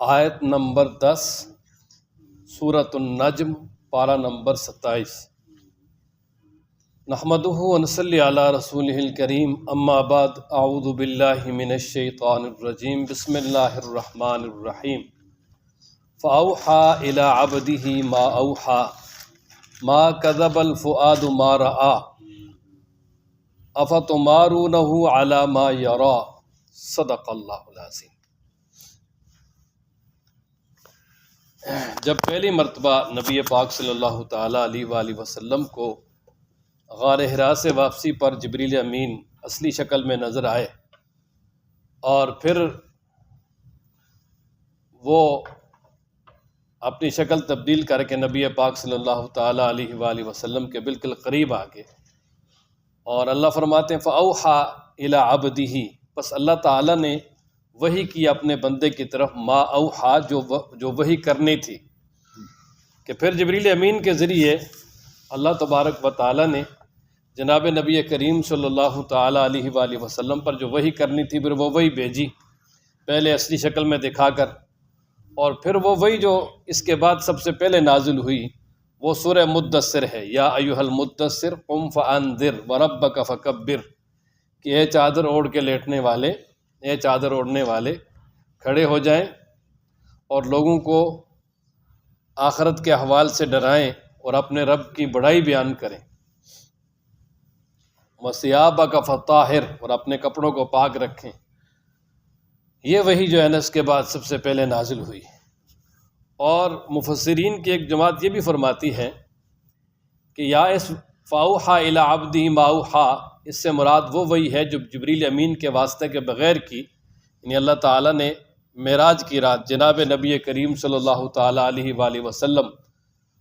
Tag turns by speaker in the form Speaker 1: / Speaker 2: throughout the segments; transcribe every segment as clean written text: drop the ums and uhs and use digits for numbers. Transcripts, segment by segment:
Speaker 1: آیت نمبر 10 سورۃ النجم پارہ نمبر 27۔ نحمدہ ونصلی علی رسولہ الکریم، اما بعد، اعوذ باللہ من الشیطان الرجیم، بسم اللہ الرحمن الرحیم۔ فأوحى إلى عبده ما أوحى ما كذب الفؤاد ما رأى أفتمارونه على ما يرى صدق اللہ العظیم۔ جب پہلی مرتبہ نبی پاک صلی اللہ تعالیٰ علیہ وآلہ وسلم کو غار حرا سے واپسی پر جبریل امین اصلی شکل میں نظر آئے اور پھر وہ اپنی شکل تبدیل کر کے نبی پاک صلی اللہ تعالیٰ علیہ وآلہ وسلم کے بالکل قریب آ گئے، اور اللہ فرماتے ہیں فَأَوْحَى إِلَىٰ عَبْدِهِ، پس اللہ تعالیٰ نے وحی کی اپنے بندے کی طرف ما اوحا، جو وحی کرنی تھی، کہ پھر جبریل امین کے ذریعے اللہ تبارک و تعالیٰ نے جناب نبی کریم صلی اللہ تعالیٰ علیہ وآلہ وسلم پر جو وحی کرنی تھی پھر وہ وحی بھیجی، پہلے اصلی شکل میں دکھا کر، اور پھر وہ وحی جو اس کے بعد سب سے پہلے نازل ہوئی وہ سورہ مدثر ہے، یا ایھا المدثر قم فانذر وربک فکبر، کہ اے چادر اوڑھ کے لیٹنے والے، اے چادر اوڑھنے والے، کھڑے ہو جائیں اور لوگوں کو آخرت کے احوال سے ڈرائیں اور اپنے رب کی بڑائی بیان کریں، وَثِيَابَكَ فَطَاهِرْ، اور اپنے کپڑوں کو پاک رکھیں۔ یہ وحی جو ہے نا اس کے بعد سب سے پہلے نازل ہوئی، اور مفسرین کی ایک جماعت یہ بھی فرماتی ہے کہ یا اس فَأَوْحَى إِلَىٰ عَبْدِهِ مَا أَوْحَىٰ، اس سے مراد وہ وحی ہے جو جبریل امین کے واسطے کے بغیر کی، یعنی اللہ تعالیٰ نے معراج کی رات جناب نبی کریم صلی اللہ تعالیٰ علیہ وآلہ وسلم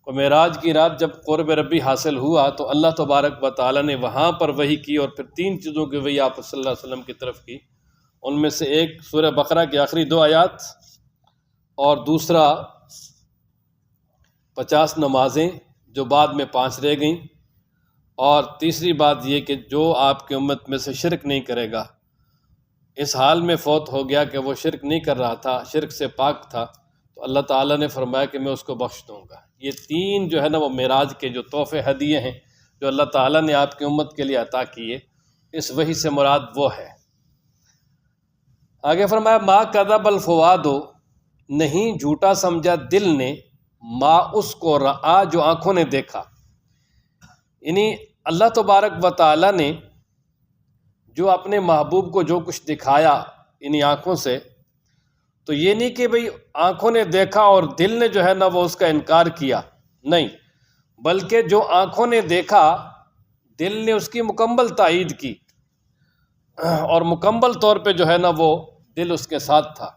Speaker 1: کو معراج کی رات جب قرب ربی حاصل ہوا تو اللہ تبارک و تعالیٰ نے وہاں پر وحی کی، اور پھر 3 چیزوں کی وحی آپ صلی اللہ علیہ وسلم کی طرف کی۔ ان میں سے ایک سورہ بقرہ کی آخری 2 آیات، اور دوسرا 50 نمازیں جو بعد میں 5 رہ گئیں، اور تیسری بات یہ کہ جو آپ کی امت میں سے شرک نہیں کرے گا، اس حال میں فوت ہو گیا کہ وہ شرک نہیں کر رہا تھا، شرک سے پاک تھا، تو اللہ تعالیٰ نے فرمایا کہ میں اس کو بخش دوں گا۔ یہ 3 جو ہے نا وہ معراج کے جو تحفے ہدیے ہیں جو اللہ تعالیٰ نے آپ کی امت کے لیے عطا کیے، اس وحی سے مراد وہ ہے۔ آگے فرمایا ما کذب الفؤاد، نہیں جھوٹا سمجھا دل نے، ما اس کو رآ جو آنکھوں نے دیکھا، یعنی اللہ تبارک و تعالیٰ نے جو اپنے محبوب کو جو کچھ دکھایا انہی آنکھوں سے، تو یہ نہیں کہ بھئی آنکھوں نے دیکھا اور دل نے جو ہے نا وہ اس کا انکار کیا، نہیں، بلکہ جو آنکھوں نے دیکھا دل نے اس کی مکمل تائید کی، اور مکمل طور پہ جو ہے نا وہ دل اس کے ساتھ تھا،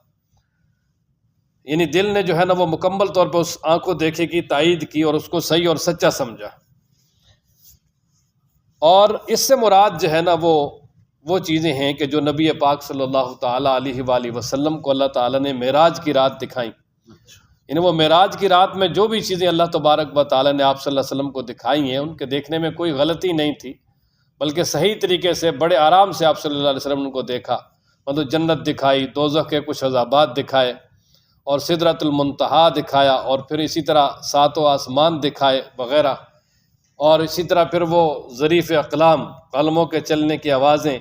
Speaker 1: یعنی دل نے جو ہے نا وہ مکمل طور پہ اس آنکھوں دیکھے کی تائید کی اور اس کو صحیح اور سچا سمجھا۔ اور اس سے مراد جو ہے نا وہ چیزیں ہیں کہ جو نبی پاک صلی اللہ تعالیٰ علیہ وآلہ وسلم کو اللہ تعالیٰ نے معراج کی رات دکھائیں، یعنی وہ معراج کی رات میں جو بھی چیزیں اللہ تبارک و تعالیٰ نے آپ صلی اللہ علیہ وسلم کو دکھائی ہیں، ان کے دیکھنے میں کوئی غلطی نہیں تھی، بلکہ صحیح طریقے سے بڑے آرام سے آپ صلی اللہ علیہ وسلم کو دیکھا، مطلب جنت دکھائی، دوزخ کے کچھ عذابات دکھائے، اور سدرۃ المنتہا دکھایا، اور پھر اسی طرح 7 آسمان دکھائے وغیرہ، اور اسی طرح پھر وہ ظریف اقلام، قلموں کے چلنے کی آوازیں،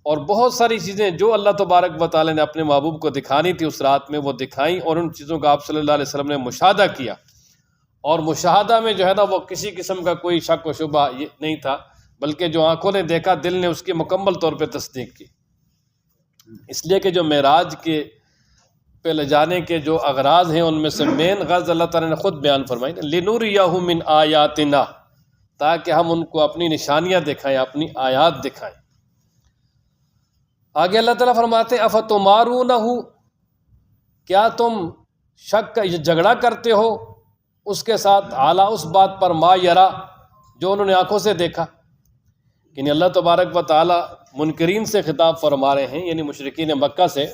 Speaker 1: اور بہت ساری چیزیں جو اللہ تبارک و تعالیٰ نے اپنے محبوب کو دکھانی تھی اس رات میں وہ دکھائیں، اور ان چیزوں کا آپ صلی اللہ علیہ وسلم نے مشاہدہ کیا، اور مشاہدہ میں جو ہے نا وہ کسی قسم کا کوئی شک و شبہ یہ نہیں تھا، بلکہ جو آنکھوں نے دیکھا دل نے اس کی مکمل طور پہ تصدیق کی۔ اس لیے کہ جو معراج کے پہ لے جانے کے جو اغراض ہیں ان میں سے مین غرض اللہ تعالیٰ نے خود بیان فرمائی، لِنُرِيَهُ مِنْ آیَاتِنَا، تاکہ ہم ان کو اپنی نشانیاں دکھائیں، اپنی آیات دکھائیں۔ آگے اللہ تعالیٰ فرماتے ہیں اَفَتُمَارُونَهُ، کیا تم شک کا جھگڑا کرتے ہو اس کے ساتھ، اعلیٰ اس بات پر ما یرا، جو انہوں نے آنکھوں سے دیکھا، یعنی اللہ تبارک و تعالیٰ منکرین سے خطاب فرما رہے ہیں، یعنی مشرکین مکہ سے،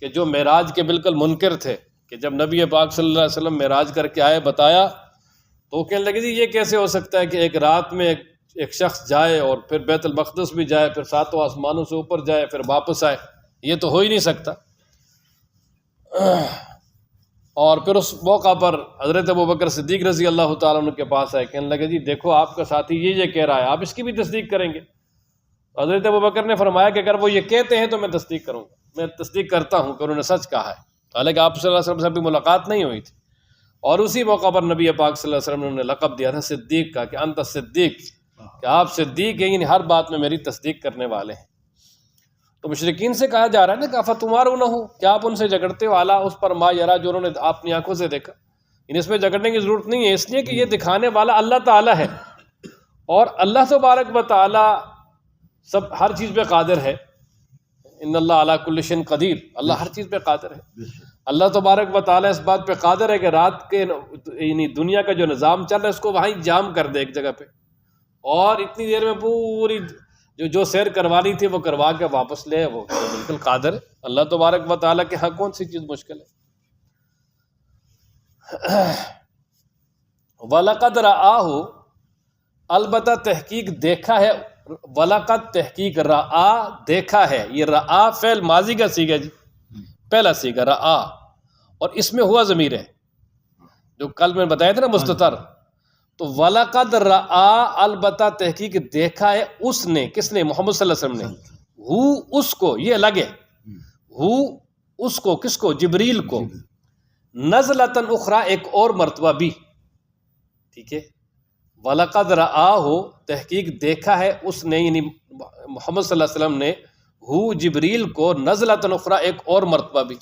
Speaker 1: کہ جو معراج کے بالکل منکر تھے، کہ جب نبی پاک صلی اللہ علیہ وسلم معراج کر کے آئے بتایا تو وہ کہنے لگے جی یہ کیسے ہو سکتا ہے کہ ایک رات میں ایک شخص جائے اور پھر بیت المقدس بھی جائے، پھر 7 آسمانوں سے اوپر جائے، پھر واپس آئے، یہ تو ہو ہی نہیں سکتا۔ اور پھر اس موقع پر حضرت ابوبکر صدیق رضی اللہ تعالیٰ عنہ کے پاس آئے، کہنے لگے جی دیکھو آپ کا ساتھی یہ کہہ رہا ہے، آپ اس کی بھی تصدیق کریں گے؟ حضرت ابوبکر نے فرمایا کہ اگر وہ یہ کہتے ہیں تو میں تصدیق کروں گا، میں تصدیق کرتا ہوں کہ انہوں نے سچ کہا ہے، حالانکہ آپ صلی اللہ علیہ وسلم سے بھی ملاقات نہیں ہوئی تھی۔ اور اسی موقع پر نبی پاک صلی اللہ علیہ وسلم نے لقب دیا تھا صدیق کا، کہ انت صدیق، کہ آپ صدیق ہیں، یعنی ہر بات میں میری تصدیق کرنے والے ہیں۔ تو مشرکین سے کہا جا رہا ہے نا کہ افتمارونہ، کیا آپ ان سے جھگڑتے ہو، اعلیٰ اس پر ما یرا، جو انہوں نے اپنی آنکھوں سے دیکھا۔ یعنی اس میں جھگڑنے کی ضرورت نہیں ہے، اس لیے کہ یہ دکھانے والا اللہ تعالیٰ ہے، اور اللہ تبارک و تعالیٰ سب ہر چیز پہ قادر ہے۔ ان اللہ علی کل شیء قدیر، اللہ ہر چیز پہ قادر ہے۔ اللہ تبارک و تعالیٰ اس بات پہ قادر ہے کہ رات کے یعنی دنیا کا جو نظام چل رہا ہے اس کو وہیں جام کر دے ایک جگہ پہ، اور اتنی دیر میں پوری جو سیر کروانی تھی وہ کروا کے واپس لے، وہ بالکل قادر ہے۔ اللہ تبارک و تعالیٰ کے ہاں کون سی چیز مشکل ہے؟ وَلَقَدْ رَآهُ، البتہ تحقیق دیکھا ہے، وَلَقَدْ تحقیق رَآ دیکھا ہے، یہ رَآ فعل ماضی کا صیغہ جی، پہلا صیغہ رَآ، اور اس میں ہوا ضمیر ہے جو کل میں بتایا تھا نا مستتر۔ تو وَلَقَدْ رَآ البتہ تحقیق دیکھا ہے اس نے، کس نے؟ محمد صلی اللہ علیہ وسلم نے، ہو اس کو، یہ الگ ہے، ہو اس کو، کس کو؟ جبریل کو، نزلۃ اخری ایک اور مرتبہ بھی، ٹھیک ہے۔ وَلَقَدْ رَآهُ تحقیق دیکھا ہے اس نے، یعنی محمد صلی اللہ علیہ وسلم نے، ہو جبریل کو، نزلۃ اخری ایک اور مرتبہ بھی۔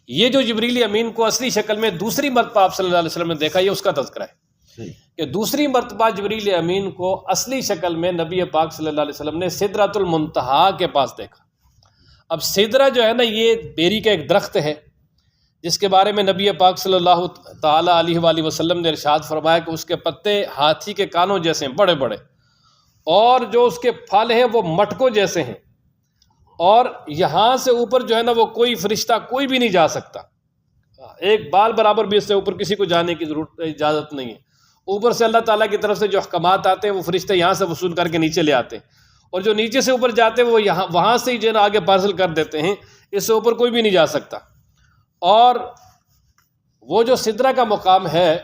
Speaker 1: یہ جو جبریل امین کو اصلی شکل میں دوسری مرتبہ آپ صلی اللہ علیہ وسلم نے دیکھا، یہ اس کا تذکرہ ہے کہ دوسری مرتبہ جبریل امین کو اصلی شکل میں نبی پاک صلی اللہ علیہ وسلم نے سدرۃ المنتہا کے پاس دیکھا۔ اب سدرہ جو ہے نا، یہ بیری کا ایک درخت ہے جس کے بارے میں نبی پاک صلی اللہ تعالیٰ علیہ وآلہ وسلم نے ارشاد فرمایا کہ اس کے پتے ہاتھی کے کانوں جیسے ہیں، بڑے بڑے، اور جو اس کے پھل ہیں وہ مٹکوں جیسے ہیں، اور یہاں سے اوپر جو ہے نا وہ کوئی فرشتہ کوئی بھی نہیں جا سکتا، ایک بال برابر بھی اس سے اوپر کسی کو جانے کی ضرورت اجازت نہیں ہے۔ اوپر سے اللہ تعالیٰ کی طرف سے جو احکامات آتے ہیں وہ فرشتے یہاں سے وصول کر کے نیچے لے آتے ہیں، اور جو نیچے سے اوپر جاتے ہیں وہ یہاں وہاں سے ہی جو ہے نا آگے پارسل کر دیتے ہیں، اس سے اوپر کوئی بھی نہیں جا سکتا۔ اور وہ جو سدرہ کا مقام ہے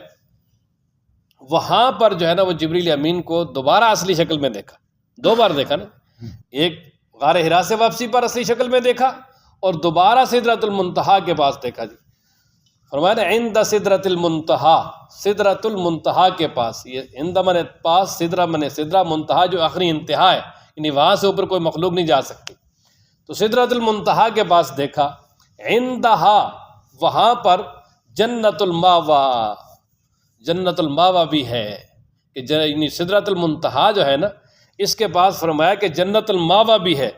Speaker 1: وہاں پر جو ہے نا وہ جبریل امین کو دوبارہ اصلی شکل میں دیکھا، دو بار دیکھا نا، ایک غار حرا سے واپسی پر اصلی شکل میں دیکھا، اور دوبارہ سدرۃ المنتہا کے پاس دیکھا جی۔ فرمایا نا عند سدرۃ المنتہا، سدرۃ المنتہا کے پاس، یہ عند من پاس، سدرہ من سدرہ، منتہا جو آخری انتہا ہے، یعنی وہاں سے اوپر کوئی مخلوق نہیں جا سکتی۔ تو سدرۃ المنتہا کے پاس دیکھا، عندہا وہاں پر جنت الماوا، جنت الماوا بھی ہے، کہ یعنی سدرۃ المنتہا جو ہے نا اس کے پاس فرمایا کہ جنت الماوا بھی ہے،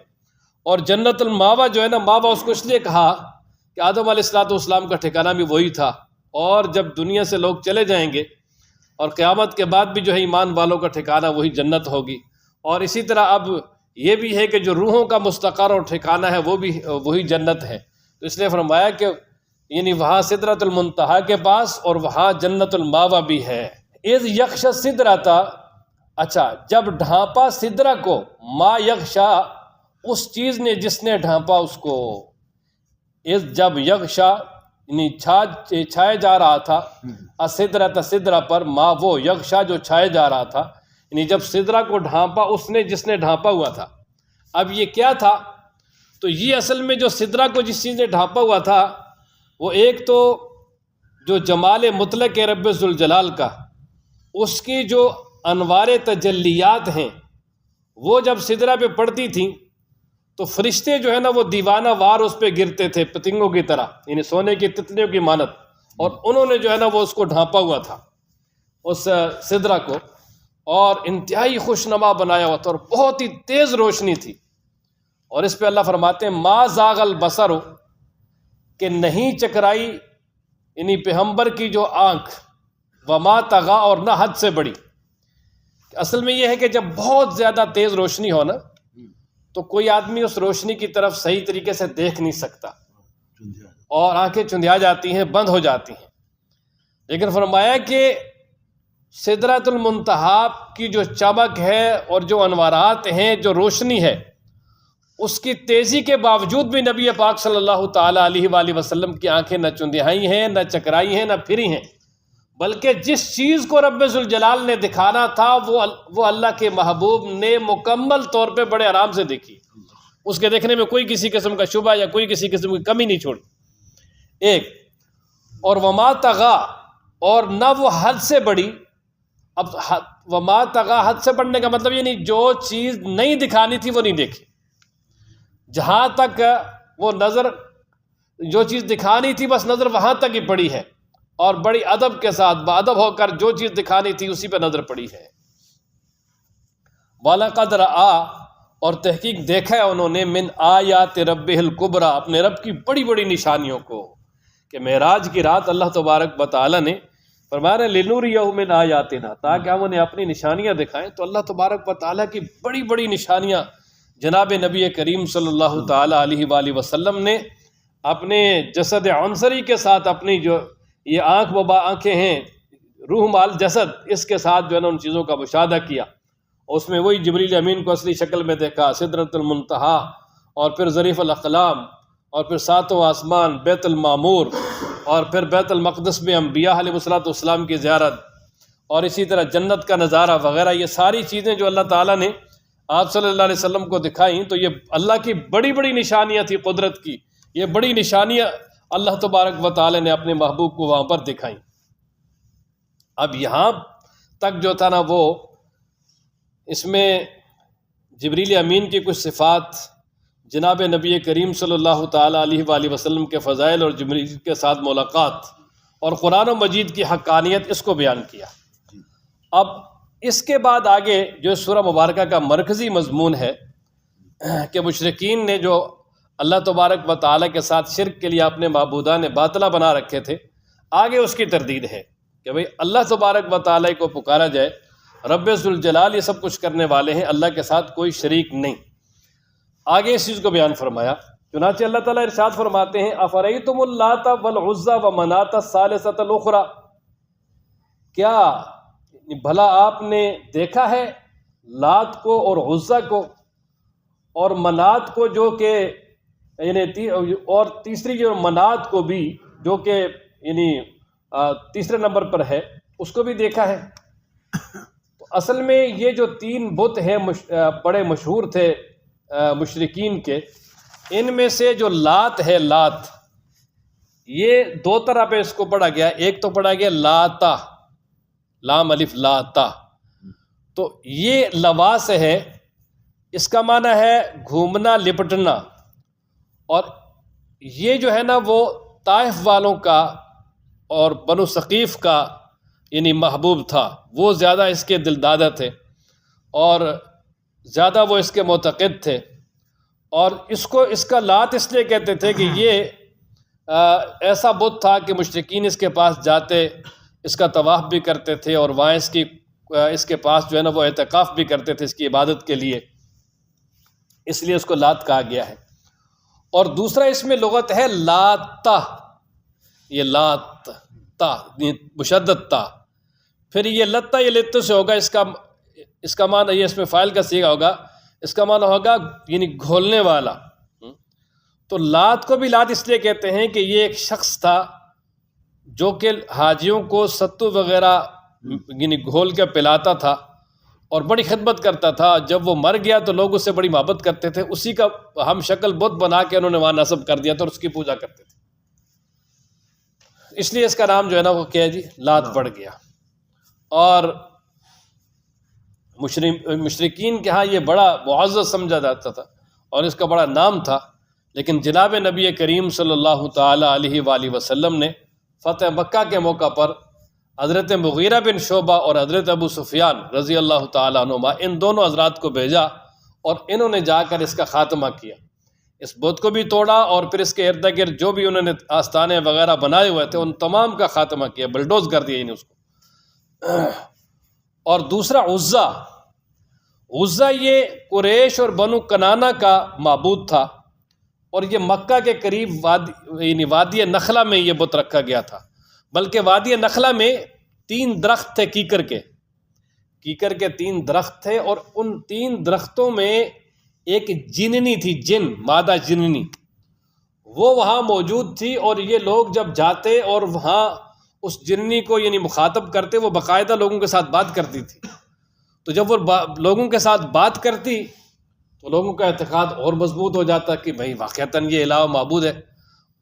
Speaker 1: اور جنت الماوا جو ہے نا، ماوا اس کو اس لیے کہا کہ آدم علیہ السلام کا ٹھکانہ بھی وہی تھا، اور جب دنیا سے لوگ چلے جائیں گے اور قیامت کے بعد بھی جو ہے ایمان والوں کا ٹھکانہ وہی جنت ہوگی، اور اسی طرح اب یہ بھی ہے کہ جو روحوں کا مستقر اور ٹھکانہ ہے وہ بھی وہی جنت ہے۔ تو اس لیے فرمایا کہ یعنی وہاں سدرۃ المنتہا کے پاس اور وہاں جنت الماوا بھی ہے۔ اذ یغشی السدرۃ، اچھا جب ڈھانپا سدرہ کو، ما یغشا اس چیز نے جس نے ڈھانپا اس کو، اذ جب یغشا یعنی چھائے جا رہا تھا، السدرۃ سدرہ پر، ما وہ یغشا جو چھائے جا رہا تھا، یعنی جب سدرہ کو ڈھانپا اس نے جس نے ڈھانپا ہوا تھا۔ اب یہ کیا تھا؟ تو یہ اصل میں جو سدرہ کو جس چیز نے ڈھانپا ہوا تھا وہ ایک تو جو جمال مطلق ہے رب ذوالجلال کا، اس کی جو انوار تجلیات ہیں وہ جب سدرہ پہ پڑتی تھیں تو فرشتے جو ہے نا وہ دیوانہ وار اس پہ گرتے تھے پتنگوں کی طرح، یعنی سونے کی تتلیوں کی مانت، اور انہوں نے جو ہے نا وہ اس کو ڈھانپا ہوا تھا اس سدرہ کو، اور انتہائی خوشنما بنایا ہوا تھا، اور بہت ہی تیز روشنی تھی۔ اور اس پہ اللہ فرماتے ہیں ما زاغ البصر، کہ نہیں چکرائی یعنی پیغمبر کی جو آنکھ، وما طغا اور نہ حد سے بڑی۔ اصل میں یہ ہے کہ جب بہت زیادہ تیز روشنی ہو نا تو کوئی آدمی اس روشنی کی طرف صحیح طریقے سے دیکھ نہیں سکتا، اور آنکھیں چندیا جاتی ہیں، بند ہو جاتی ہیں۔ لیکن فرمایا کہ سدرۃ المنتہا کی جو چمک ہے اور جو انوارات ہیں، جو روشنی ہے، اس کی تیزی کے باوجود بھی نبی پاک صلی اللہ تعالیٰ علیہ وآلہ وسلم کی آنکھیں نہ چندیائی ہیں، نہ چکرائی ہیں، نہ پھری ہیں، بلکہ جس چیز کو رب ذوالجلال نے دکھانا تھا وہ اللہ کے محبوب نے مکمل طور پہ بڑے آرام سے دیکھی، اس کے دیکھنے میں کوئی کسی قسم کا شبہ یا کوئی کسی قسم کی کمی نہیں چھوڑی۔ ایک اور وما طغا، اور نہ وہ حد سے بڑی۔ اب وما طغا، حد سے بڑھنے کا مطلب یہ نہیں جو چیز نہیں دکھانی تھی وہ نہیں دیکھی، جہاں تک وہ نظر جو چیز دکھانی تھی بس نظر وہاں تک ہی پڑی ہے، اور بڑی ادب کے ساتھ باادب ہو کر جو چیز دکھانی تھی اسی پہ نظر پڑی ہے۔ وَلَقَدْ رَأَىٰ، اور تحقیق دیکھا ہے انہوں نے، من آیات ربہ الکبریٰ، اپنے رب کی بڑی بڑی نشانیوں کو، کہ معراج کی رات اللہ تبارک و تعالیٰ نے فرمایا لِنُرِيَهُ مِنْ آیاتنا، تاکہ ہم انہیں اپنی نشانیاں دکھائیں۔ تو اللہ تبارک و تعالیٰ کی بڑی بڑی نشانیاں جناب نبی کریم صلی اللہ تعالیٰ علیہ وآلہ وسلم نے اپنے جسد عنصری کے ساتھ، اپنی جو یہ آنکھیں ہیں، روح مال جسد، اس کے ساتھ جو ہے نا ان چیزوں کا مشاہدہ کیا۔ اس میں وہی جبریل امین کو اصلی شکل میں دیکھا، سدرۃ المنتہا، اور پھر ظریف الاقلام، اور پھر ساتوں آسمان، بیت المعمور، اور پھر بیت المقدس میں انبیاء علیہ والسلام کی زیارت، اور اسی طرح جنت کا نظارہ وغیرہ۔ یہ ساری چیزیں جو اللہ تعالیٰ نے آپ صلی اللہ علیہ وسلم کو دکھائیں، تو یہ اللہ کی بڑی بڑی نشانیاں تھی قدرت کی، یہ بڑی نشانیاں اللہ تبارک و تعالیٰ نے اپنے محبوب کو وہاں پر دکھائیں۔ اب یہاں تک جو تھا نا وہ اس میں جبریل امین کی کچھ صفات، جناب نبی کریم صلی اللہ تعالیٰ علیہ وآلہ وسلم کے فضائل اور جبریل کے ساتھ ملاقات، اور قرآن و مجید کی حقانیت، اس کو بیان کیا۔ اب اس کے بعد آگے جو سورہ مبارکہ کا مرکزی مضمون ہے کہ مشرکین نے جو اللہ تبارک و تعالیٰ کے ساتھ شرک کے لیے اپنے معبودان باطلہ بنا رکھے تھے، آگے اس کی تردید ہے کہ بھئی اللہ تبارک و تعالیٰ کو پکارا جائے، رب ذوالجلال یہ سب کچھ کرنے والے ہیں، اللہ کے ساتھ کوئی شریک نہیں۔ آگے اس چیز کو بیان فرمایا، چنانچہ اللہ تعالیٰ ارشاد فرماتے ہیں افرأیتم اللات والعزی ومناۃ الثالثۃ الاخری، کیا بھلا آپ نے دیکھا ہے لات کو اور عزیٰ کو اور منات کو، جو کہ یعنی اور تیسری جو منات کو بھی، جو کہ یعنی تیسرے نمبر پر ہے، اس کو بھی دیکھا ہے؟ تو اصل میں یہ جو تین بت ہیں بڑے مشہور تھے مشرکین کے، ان میں سے جو لات ہے، لات یہ دو طرح پہ اس کو پڑھا گیا۔ ایک تو پڑھا گیا لاتا، لام الف لاتا، تو یہ لوا سے ہے، اس کا معنی ہے گھومنا، لپٹنا، اور یہ جو ہے نا وہ طائف والوں کا اور بنو ثقیف کا یعنی محبوب تھا، وہ زیادہ اس کے دلدادہ تھے اور زیادہ وہ اس کے معتقد تھے، اور اس کا لات اس لیے کہتے تھے کہ یہ ایسا بت تھا کہ مشرکین اس کے پاس جاتے، اس کا طواف بھی کرتے تھے، اور وہاں اس کے پاس جو ہے نا وہ اعتکاف بھی کرتے تھے اس کی عبادت کے لیے، اس لیے اس کو لات کہا گیا ہے۔ اور دوسرا اس میں لغت ہے لاتا، یہ لات تا مشدد تا، پھر یہ لتا، یہ لت سے ہوگا، اس کا معنی یہ اس میں فاعل کا صیغہ ہوگا، اس کا معنی ہوگا یعنی گھولنے والا۔ تو لات کو بھی لات اس لیے کہتے ہیں کہ یہ ایک شخص تھا جو کہ حاجیوں کو ستو وغیرہ یعنی گھول کے پلاتا تھا اور بڑی خدمت کرتا تھا۔ جب وہ مر گیا تو لوگ اس سے بڑی محبت کرتے تھے، اسی کا ہم شکل بت بنا کے انہوں نے وہاں نصب کر دیا تھا اور اس کی پوجا کرتے تھے، اس لیے اس کا نام جو ہے نا وہ کیا ہے جی، لات پڑ گیا۔ اور مشرکین کے ہاں یہ بڑا معزز سمجھا جاتا تھا اور اس کا بڑا نام تھا، لیکن جناب نبی کریم صلی اللہ تعالیٰ علیہ وآلہ وسلم نے فتح مکہ کے موقع پر حضرت مغیرہ بن شعبہ اور حضرت ابو سفیان رضی اللہ تعالیٰ عنہما، ان دونوں حضرات کو بھیجا اور انہوں نے جا کر اس کا خاتمہ کیا، اس بت کو بھی توڑا اور پھر اس کے ارد گرد جو بھی انہوں نے آستانے وغیرہ بنائے ہوئے تھے ان تمام کا خاتمہ کیا، بلڈوز کر دیا انہیں اس کو۔ اور دوسرا عزیٰ یہ قریش اور بنو کنانہ کا معبود تھا، اور یہ مکہ کے قریب وادی نخلہ میں یہ بت رکھا گیا تھا، بلکہ وادی نخلہ میں 3 درخت تھے کیکر کے 3 درخت تھے، اور ان 3 درختوں میں ایک جننی تھی، جن مادہ جننی، وہ وہاں موجود تھی، اور یہ لوگ جب جاتے اور وہاں اس جننی کو یعنی مخاطب کرتے، وہ باقاعدہ لوگوں کے ساتھ بات کرتی تھی. تو جب وہ لوگوں کے ساتھ بات کرتی تو لوگوں کا اعتقاد اور مضبوط ہو جاتا کہ بھائی واقعتاً یہ الہ و معبود ہے،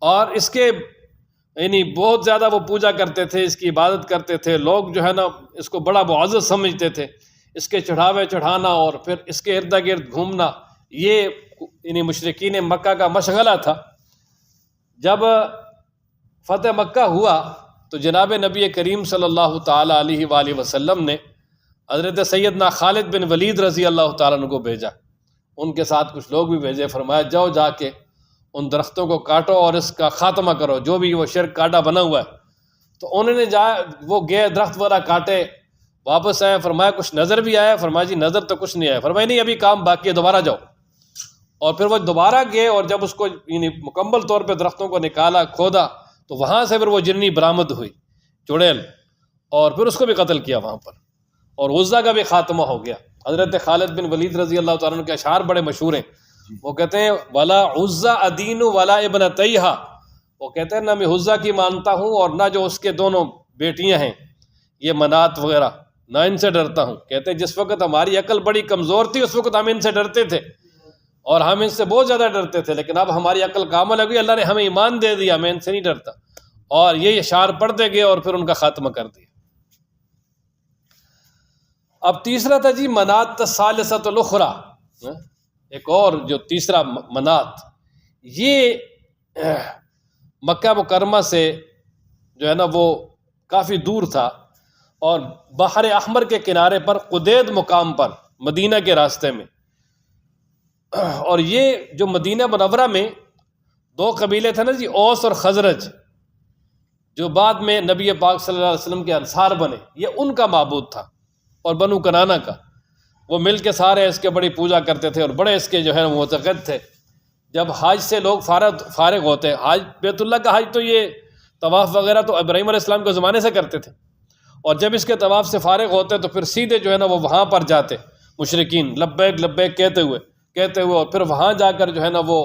Speaker 1: اور اس کے یعنی بہت زیادہ وہ پوجا کرتے تھے، اس کی عبادت کرتے تھے. لوگ جو ہے نا اس کو بڑا معزز سمجھتے تھے. اس کے چڑھاوے چڑھانا اور پھر اس کے ارد گرد گھومنا، یہ یعنی مشرکین مکہ کا مشغلہ تھا. جب فتح مکہ ہوا تو جناب نبی کریم صلی اللہ تعالی علیہ وآلہ وسلم نے حضرت سیدنا خالد بن ولید رضی اللہ تعالیٰ عنہ کو بھیجا. ان کے ساتھ کچھ لوگ بھی بھیجے، فرمایا جاؤ جا کے ان درختوں کو کاٹو اور اس کا خاتمہ کرو، جو بھی وہ شرک کاٹا بنا ہوا ہے. تو انہوں نے وہ گئے درخت وغیرہ کاٹے، واپس آئے، فرمایا کچھ نظر بھی آیا؟ فرمایا جی نظر تو کچھ نہیں آیا. فرمایا نہیں ابھی کام باقی ہے، دوبارہ جاؤ. اور پھر وہ دوبارہ گئے، اور جب اس کو یعنی مکمل طور پہ درختوں کو نکالا، کھودا، تو وہاں سے پھر وہ جنی برآمد ہوئی، چڑیل، اور پھر اس کو بھی قتل کیا وہاں پر، اور عزا کا بھی خاتمہ ہو گیا. حضرت خالد بن ولید رضی اللہ تعالیٰ عنہ کے اشعار بڑے مشہور ہیں. وہ کہتے ہیں ولا عزا ادین ولا ابنتیہا، وہ کہتے ہیں نہ میں عزا کی مانتا ہوں اور نہ جو اس کے دونوں بیٹیاں ہیں یہ منات وغیرہ، نہ ان سے ڈرتا ہوں. کہتے ہیں جس وقت ہماری عقل بڑی کمزور تھی اس وقت ہم ان سے ڈرتے تھے اور ہم ان سے بہت زیادہ ڈرتے تھے، لیکن اب ہماری عقل کامل ہو گئی، اللہ نے ہمیں ایمان دے دیا، میں ان سے نہیں ڈرتا. اور یہ اشعار پڑھتے گئے اور پھر ان کا خاتمہ کر دیا. اب تیسرا تھا جی منات الثالثۃ الاخری، ایک اور جو تیسرا منات، یہ مکہ مکرمہ سے جو ہے نا وہ کافی دور تھا، اور بحر احمر کے کنارے پر قدید مقام پر مدینہ کے راستے میں. اور یہ جو مدینہ منورہ میں دو قبیلے تھے نا جی، اوس اور خزرج، جو بعد میں نبی پاک صلی اللہ علیہ وسلم کے انصار بنے، یہ ان کا معبود تھا، اور بنو کنانا کا. وہ مل کے سارے اس کے بڑی پوجا کرتے تھے اور بڑے اس کے جو ہے معتقد تھے. جب حج سے لوگ فارغ ہوتے، حج بیت اللہ کا حج تو یہ طواف وغیرہ تو ابراہیم علیہ السلام کے زمانے سے کرتے تھے، اور جب اس کے طواف سے فارغ ہوتے تو پھر سیدھے جو ہے نا وہ وہاں پر جاتے، مشرکین لبیک لبیک کہتے ہوئے، اور پھر وہاں جا کر جو ہے نا وہ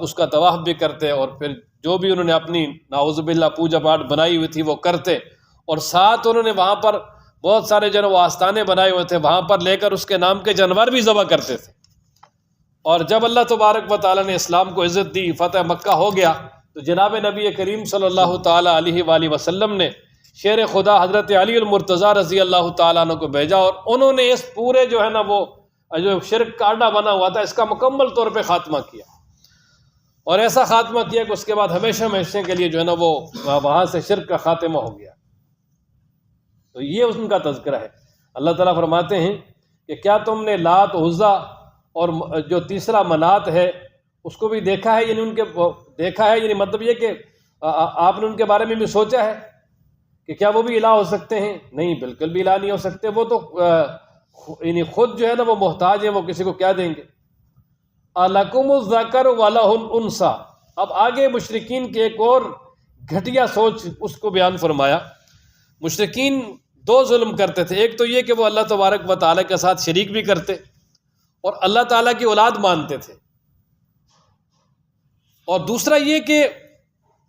Speaker 1: اس کا طواف بھی کرتے، اور پھر جو بھی انہوں نے اپنی نعوذ باللہ پوجا پاٹ بنائی ہوئی تھی وہ کرتے. اور ساتھ انہوں نے وہاں پر بہت سارے جو وہ آستانے بنائے ہوئے تھے، وہاں پر لے کر اس کے نام کے جانور بھی ذبح کرتے تھے. اور جب اللہ تبارک و تعالیٰ نے اسلام کو عزت دی، فتح مکہ ہو گیا، تو جناب نبی کریم صلی اللہ تعالیٰ علیہ وآلہ وسلم نے شیر خدا حضرت علی المرتضیٰ رضی اللہ تعالیٰ عنہ کو بھیجا، اور انہوں نے اس پورے جو ہے نا وہ جو شرک کا اڈا بنا ہوا تھا اس کا مکمل طور پہ خاتمہ کیا. اور ایسا خاتمہ کیا کہ اس کے بعد ہمیشہ ہمیشہ کے لیے جو ہے نا وہ وہاں سے شرک کا خاتمہ ہو گیا. تو یہ ان کا تذکرہ ہے. اللہ تعالیٰ فرماتے ہیں کہ کیا تم نے لات، عزا اور جو تیسرا منات ہے اس کو بھی دیکھا ہے، یعنی ان کے دیکھا ہے، یعنی مطلب یہ کہ آپ نے ان کے بارے میں بھی سوچا ہے کہ کیا وہ بھی الہ ہو سکتے ہیں؟ نہیں، بالکل بھی الہ نہیں ہو سکتے. وہ تو یعنی خود جو ہے نا وہ محتاج ہیں، وہ کسی کو کیا دیں گے. الکم الذکر ولہ الانثی. اب آگے مشرکین کے ایک اور گھٹیا سوچ اس کو بیان فرمایا. مشرکین دو ظلم کرتے تھے، ایک تو یہ کہ وہ اللہ تبارک و تعالیٰ کے ساتھ شریک بھی کرتے اور اللہ تعالیٰ کی اولاد مانتے تھے، اور دوسرا یہ کہ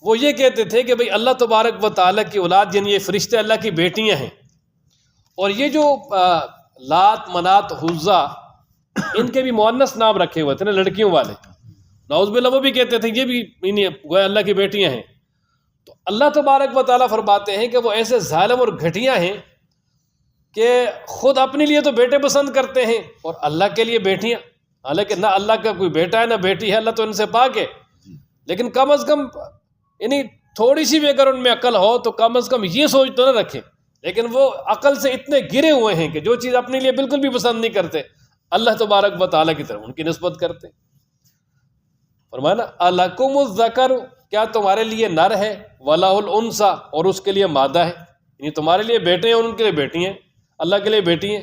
Speaker 1: وہ یہ کہتے تھے کہ بھئی اللہ تبارک و تعالیٰ کی اولاد یعنی یہ فرشتے اللہ کی بیٹیاں ہیں. اور یہ جو لات، منات، عزا، ان کے بھی مؤنث نام رکھے ہوئے تھے نا لڑکیوں والے، نعوذ باللہ وہ بھی کہتے تھے یہ بھی گویا اللہ کی بیٹیاں ہیں. تو اللہ تبارک و تعالیٰ فرماتے ہیں کہ وہ ایسے ظالم اور گھٹیا ہیں کہ خود اپنے لیے تو بیٹے پسند کرتے ہیں اور اللہ کے لیے بیٹیاں، حالانکہ نہ اللہ کا کوئی بیٹا ہے نہ بیٹی ہے، اللہ تو ان سے پاک ہے. لیکن کم از کم یعنی تھوڑی سی بھی اگر ان میں عقل ہو تو کم از کم یہ سوچ تو نہ رکھیں. لیکن وہ عقل سے اتنے گرے ہوئے ہیں کہ جو چیز اپنے لیے بالکل بھی پسند نہیں کرتے اللہ تبارک و تعالیٰ کی طرف ان کی نسبت کرتے. فرمایا نا الکم الذکر، کیا تمہارے لیے نر ہے، ولہ الانثی، اور اس کے لیے مادہ ہے، یعنی تمہارے لیے بیٹے ہیں اور ان کے لیے بیٹی ہیں، اللہ کے لیے بیٹی ہیں.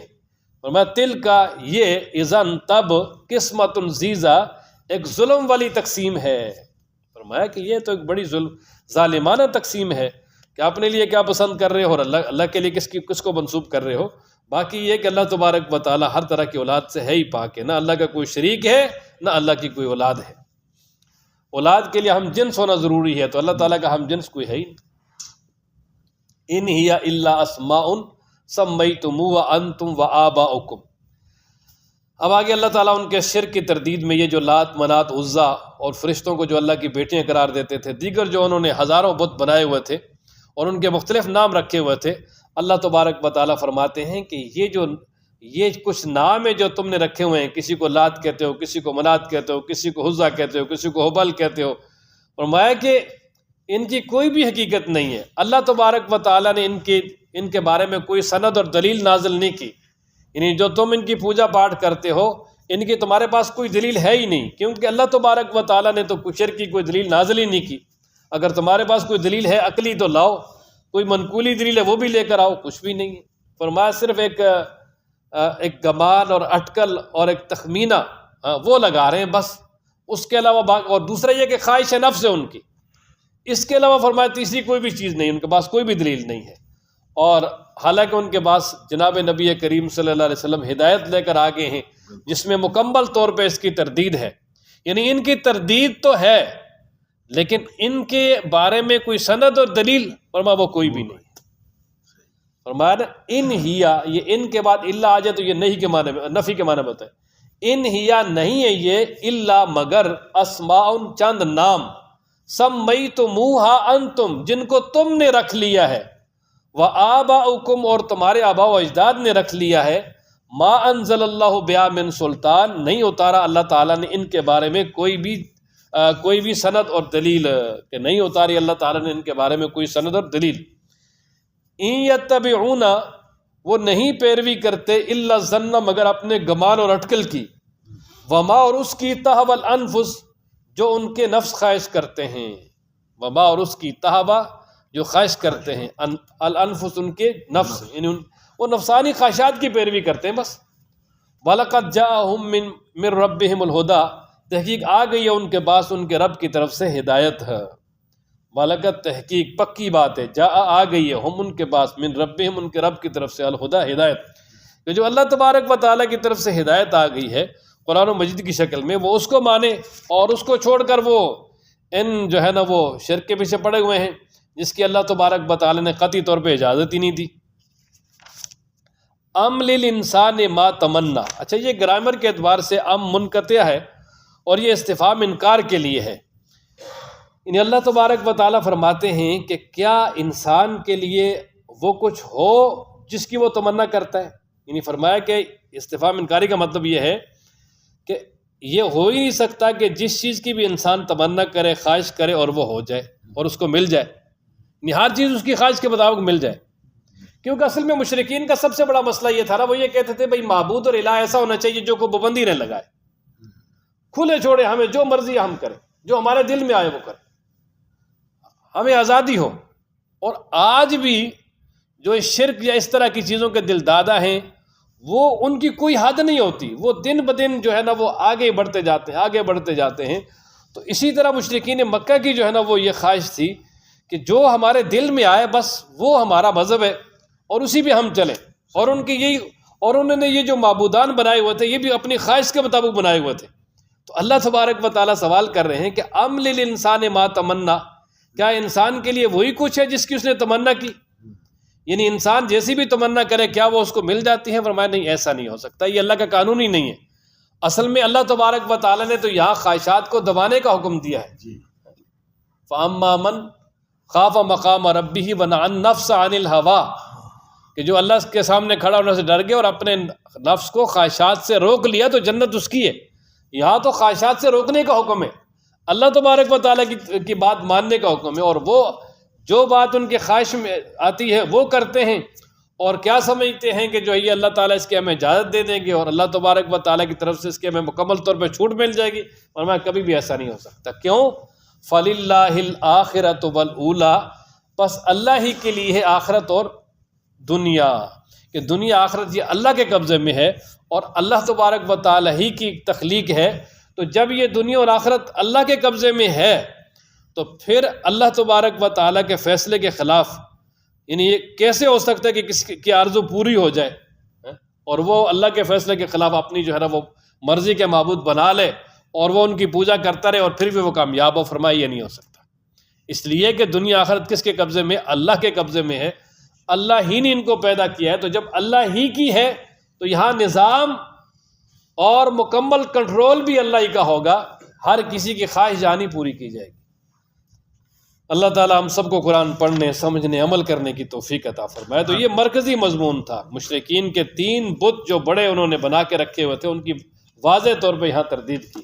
Speaker 1: فرمایا تل کا یہ اذن تب قسمت ضیزہ، ایک ظلم والی تقسیم ہے. فرمایا کہ یہ تو ایک بڑی ظالمانہ تقسیم ہے کہ اپنے لیے کیا پسند کر رہے ہو اور اللہ کے لیے کس کو منسوب کر رہے ہو. باقی یہ کہ اللہ تبارک و تعالیٰ ہر طرح کی اولاد سے ہے ہی پاک ہے، نہ اللہ کا کوئی شریک ہے نہ اللہ کی کوئی اولاد ہے۔ اولاد کے لیے ہم جنس ہونا ضروری ہے، تو اللہ تعالیٰ کا ہم جنس کوئی ہے ہی نہیں۔ ان ہی الا اسماء سمیتموها انتم وآباؤکم۔ اب آگے اللہ تعالیٰ ان کے شرک کی تردید میں یہ جو لات منات عزا اور فرشتوں کو جو اللہ کی بیٹیاں قرار دیتے تھے، دیگر جو انہوں نے ہزاروں بت بنائے ہوئے تھے اور ان کے مختلف نام رکھے ہوئے تھے، اللہ تبارک و تعالیٰ فرماتے ہیں کہ یہ کچھ نام ہے جو تم نے رکھے ہوئے ہیں، کسی کو لات کہتے ہو، کسی کو منات کہتے ہو، کسی کو عزا کہتے ہو، کسی کو حبل کہتے ہو، فرمایا کہ ان کی کوئی بھی حقیقت نہیں ہے۔ اللہ تبارک و تعالیٰ نے ان کے بارے میں کوئی سند اور دلیل نازل نہیں کی، یعنی جو تم ان کی پوجا پاٹ کرتے ہو ان کی تمہارے پاس کوئی دلیل ہے ہی نہیں، کیونکہ اللہ تبارک و تعالیٰ نے تو شرک کی کوئی دلیل نازل ہی نہیں کی۔ اگر تمہارے پاس کوئی دلیل ہے عقلی تو لاؤ، کوئی منقولی دلیل ہے وہ بھی لے کر آؤ، کچھ بھی نہیں ہے۔ فرمایا صرف ایک گمان اور اٹکل اور ایک تخمینہ وہ لگا رہے ہیں بس، اس کے علاوہ اور دوسرا یہ کہ خواہش نفس ہے ان کی، اس کے علاوہ فرمایا تیسری کوئی بھی چیز نہیں، ان کے پاس کوئی بھی دلیل نہیں ہے۔ اور حالانکہ ان کے پاس جناب نبی کریم صلی اللہ علیہ وسلم ہدایت لے کر آگے ہیں جس میں مکمل طور پہ اس کی تردید ہے، یعنی ان کی تردید تو ہے لیکن ان کے بارے میں کوئی سند اور دلیل فرمایا وہ کوئی بھی نہیں۔ فرمایا نا ان ہیا، یہ ان کے بعد اللہ آ جائے تو یہ نہیں کے معنی میں، نفی کے معنی میں ہوتا ہے۔ ان ہیا نہیں ہے یہ الا مگر اسماء چند نام، سمیتموہا انتم جن کو تم نے رکھ لیا ہے، وآباؤکم اور تمہارے آباء و اجداد نے رکھ لیا ہے، ما انزل اللہ بہا من سلطان نہیں اتارا اللہ تعالیٰ نے ان کے بارے میں کوئی بھی سند اور دلیل، کہ نہیں اتاری اللہ تعالیٰ نے ان کے بارے میں کوئی سند اور دلیل۔ ان یتبعون وہ نہیں پیروی کرتے الا الظن مگر اپنے گمان اور اٹکل کی، وما اور اس کی تہوی الانفس جو ان کے نفس خواہش کرتے ہیں، وما اور اس کی تہوی جو خواہش کرتے ہیں، الانفس ان کے نفس، یعنی وہ نفسانی خواہشات کی پیروی کرتے ہیں بس۔ وَلَقَدْ جَاءَهُم مِّن رَبِّهِمُ الْهُدَىٰ تحقیق آ گئی ہے ان کے پاس ان کے رب کی طرف سے ہدایت ہے۔ وَلَقَدْ تحقیق پکی بات ہے، جاء آ گئی ہے ہم ان کے پاس من ربہم ان کے رب کی طرف سے الہدا ہدایت، کہ جو اللہ تبارک و تعالیٰ کی طرف سے ہدایت آ گئی ہے قرآن و مجید کی شکل میں، وہ اس کو مانے اور اس کو چھوڑ کر وہ جو ہے نا وہ شرک کے پیچھے پڑے ہوئے ہیں جس کی اللہ تبارک و تعالیٰ نے قطعی طور پہ اجازت ہی نہیں دی۔ ام للانسان ما تمنا، اچھا یہ گرامر کے اعتبار سے ام منقطع ہے اور یہ استفہام انکار کے لیے ہے، یعنی اللہ تبارک و تعالیٰ فرماتے ہیں کہ کیا انسان کے لیے وہ کچھ ہو جس کی وہ تمنا کرتا ہے، یعنی فرمایا کہ استفہام انکاری کا مطلب یہ ہے کہ یہ ہو ہی نہیں سکتا کہ جس چیز کی بھی انسان تمنا کرے خواہش کرے اور وہ ہو جائے اور اس کو مل جائے، یعنی ہر چیز اس کی خواہش کے مطابق مل جائے۔ کیونکہ اصل میں مشرکین کا سب سے بڑا مسئلہ یہ تھا نا، وہ یہ کہتے تھے بھائی معبود اور الہ ایسا ہونا چاہیے جو کوئی پابندی نہ لگائے، کھلے چھوڑے، ہمیں جو مرضی ہم کریں، جو ہمارے دل میں آئے وہ کریں، ہمیں آزادی ہو۔ اور آج بھی جو شرک یا اس طرح کی چیزوں کے دل دادا ہیں وہ ان کی کوئی حد نہیں ہوتی، وہ دن بدن جو ہے نا وہ آگے بڑھتے جاتے ہیں۔ تو اسی طرح مشرکین مکہ کی جو ہے نا وہ یہ خواہش تھی کہ جو ہمارے دل میں آئے بس وہ ہمارا مذہب ہے اور اسی پہ ہم چلیں، اور انہوں نے یہ جو معبودان بنائے ہوئے تھے یہ بھی اپنی خواہش کے مطابق بنائے ہوئے تھے۔ تو اللہ تبارک و تعالیٰ سوال کر رہے ہیں کہ ام للانسان ما تمنا، کیا انسان کے لیے وہی کچھ ہے جس کی اس نے تمنا کی، یعنی انسان جیسی بھی تمنا کرے کیا وہ اس کو مل جاتی ہے؟ فرمایا نہیں، ایسا نہیں ہو سکتا، یہ اللہ کا قانون ہی نہیں ہے۔ اصل میں اللہ تبارک و تعالیٰ نے تو یہاں خواہشات کو دبانے کا حکم دیا ہے، فَأَمَّا مَنْ خَافَ مَقَامَ رَبِّهِ وَنَهَا النَّفْسَ عَنِ الْهَوَىٰ، کہ جو اللہ کے سامنے کھڑا ہونے سے ڈر گئے اور اپنے نفس کو خواہشات سے روک لیا تو جنت اس کی ہے۔ یہاں تو خواہشات سے روکنے کا حکم ہے، اللہ تبارک و تعالیٰ کی بات ماننے کا حکم ہے، اور وہ جو بات ان کے خواہش میں آتی ہے وہ کرتے ہیں، اور کیا سمجھتے ہیں کہ جو یہ اللہ تعالیٰ اس کی ہمیں اجازت دے دیں گے اور اللہ تبارک و تعالیٰ کی طرف سے اس کی ہمیں مکمل طور پہ چھوٹ مل جائے گی، اور میں کبھی بھی ایسا نہیں ہو سکتا۔ کیوں؟ فَلِلَّهِ الْآخِرَةُ وَالْأُولَىٰ، بس اللہ ہی کے لیے ہے آخرت اور دنیا، کہ دنیا آخرت یہ اللہ کے قبضے میں ہے اور اللہ تبارک و تعالیٰ ہی کی تخلیق ہے۔ تو جب یہ دنیا اور آخرت اللہ کے قبضے میں ہے تو پھر اللہ تبارک و تعالیٰ کے فیصلے کے خلاف، یعنی یہ کیسے ہو سکتا ہے کہ کسی کی آرزو پوری ہو جائے؟ اور وہ اللہ کے فیصلے کے خلاف اپنی جو ہے نا وہ مرضی کے معبود بنا لے اور وہ ان کی پوجا کرتا رہے اور پھر بھی وہ کامیاب ہو، فرمائے یہ نہیں ہو سکتا۔ اس لیے کہ دنیا آخرت کس کے قبضے میں؟ اللہ کے قبضے میں ہے، اللہ ہی نے ان کو پیدا کیا ہے، تو جب اللہ ہی کی ہے تو یہاں نظام اور مکمل کنٹرول بھی اللہ ہی کا ہوگا، ہر کسی کی خواہش جانی پوری کی جائے گی۔ اللہ تعالی ہم سب کو قرآن پڑھنے، سمجھنے، عمل کرنے کی توفیق عطا فرمائے۔ تو یہ مرکزی مضمون تھا، مشرکین کے 3 بت جو بڑے انہوں نے بنا کے رکھے ہوئے تھے ان کی واضح طور پہ یہاں تردید کی۔